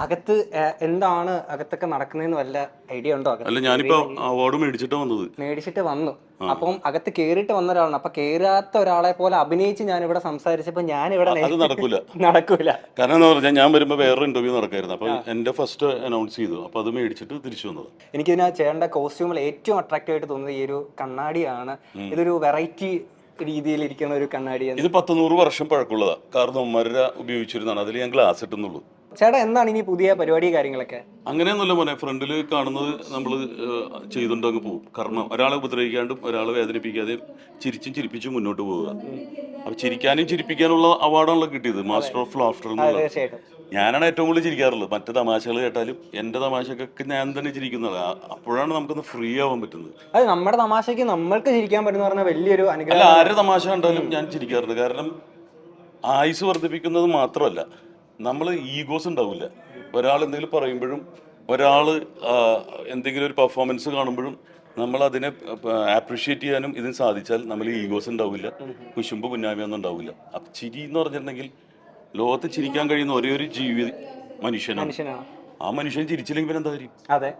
അകത്ത് എന്താണ് അകത്തൊക്കെ നടക്കുന്നതെന്ന് വല്ല ഐഡിയ ഉണ്ടോ? അല്ല, ഞാനിപ്പോ അവാർഡ് മേടിച്ചിട്ട് വന്നു. അപ്പം അകത്ത് കേറിയിട്ട് വന്ന ഒരാളാണ്. അപ്പൊ കേറാത്ത ഒരാളെ പോലെ അഭിനയിച്ച് ഞാൻ ഇവിടെ സംസാരിച്ചപ്പോ ഞാൻ ഇവിടെ അത് നടക്കൂല. കാരണം നടക്കൂല. എന്താ പറഞ്ഞാൽ ഞാൻ വരുമ്പോൾ വേറൊരു ഇന്റർവ്യൂ നടക്കായിരുന്നു. അപ്പൊ എന്റെ ഫസ്റ്റ് അനൗൺസ് ചെയ്തു. അപ്പൊ അത് മേടിച്ചിട്ട് തിരിച്ചു വന്നത്. എനിക്കിതിനാ ചേട്ടന്റെ കോസ്റ്റ്യൂമിൽ ഏറ്റവും അട്രാക്റ്റീവ് ആയിട്ട് തോന്നുന്നത് ഈ ഒരു കണ്ണാടിയാണ്. ഇതൊരു വെറൈറ്റി രീതിയിൽ ഇരിക്കുന്ന ഒരു കണ്ണാടിയാണ്. ഇത് 100 വർഷം പഴക്കമുള്ളതാ. കാരണം ഉമ്മര ഉപയോഗിച്ചിരുന്നതാണ്. അതിൽ ഞാൻ ഗ്ലാസ് ഇട്ടുന്നുള്ളൂ. ചേട്ടാ, എന്താണ് ഇനി പുതിയ പരിപാടി കാര്യങ്ങളൊക്കെ? അങ്ങനെയൊന്നുമല്ല മോനെ, ഫ്രണ്ടിൽ കാണുന്നത് നമ്മൾ ചെയ്തുകൊണ്ട് അങ്ങ് പോകും. കാരണം ഒരാളെ ഉപദ്രവിക്കാണ്ടും ഒരാളെ വേദനിപ്പിക്കാതെയും ചിരിച്ചും ചിരിപ്പിച്ചും മുന്നോട്ട് പോവുക. അപ്പൊ ചിരിക്കാനും ചിരിപ്പിക്കാനുള്ള അവാർഡാണല്ലോ കിട്ടിയത്, മാസ്റ്റർ ഓഫ് ലാഫ്റ്റർ എന്നുള്ളത്. തീർച്ചയായിട്ടും ഞാനാണ് ഏറ്റവും കൂടുതൽ ചിരിക്കാറുള്ളത്. മറ്റു തമാശകൾ കേട്ടാലും എൻ്റെ തമാശക്കൊക്കെ ഞാൻ തന്നെ ചിരിക്കുന്നത്. അപ്പോഴാണ് നമുക്കൊന്ന് ഫ്രീ ആവാൻ പറ്റുന്നത്. അത് നമ്മുടെ തമാശക്ക് നമ്മൾക്ക് ചിരിക്കാൻ പറ്റുന്ന പറഞ്ഞാൽ വലിയൊരു അല്ല, അനുഗ്രഹം. ആരുടെ തമാശ കണ്ടാലും ഞാൻ ചിരിക്കാറുണ്ട്. കാരണം ആയുസ് വർദ്ധിപ്പിക്കുന്നത് മാത്രമല്ല, നമ്മൾ ഈഗോസ് ഉണ്ടാവില്ല. ഒരാൾ എന്തെങ്കിലും പറയുമ്പോഴും ഒരാൾ എന്തെങ്കിലും ഒരു പെർഫോമൻസ് കാണുമ്പോഴും നമ്മൾ അതിനെ അപ്രീഷിയേറ്റ് ചെയ്യാനും ഇതിന് സാധിച്ചാൽ നമ്മൾ ഈഗോസ് ഉണ്ടാവില്ല, കുശുമ്പ് കുഞ്ഞായ്മയൊന്നും ഉണ്ടാവില്ല. അപ്പം ചിരി എന്ന് പറഞ്ഞിട്ടുണ്ടെങ്കിൽ ലോകത്ത് ചിരിക്കാൻ കഴിയുന്ന ഒരേ ഒരു ജീവി മനുഷ്യനാണ്. ആ മനുഷ്യൻ ചിരിച്ചില്ലെങ്കിൽ പിന്നെ എന്താ കാര്യം? അതെ.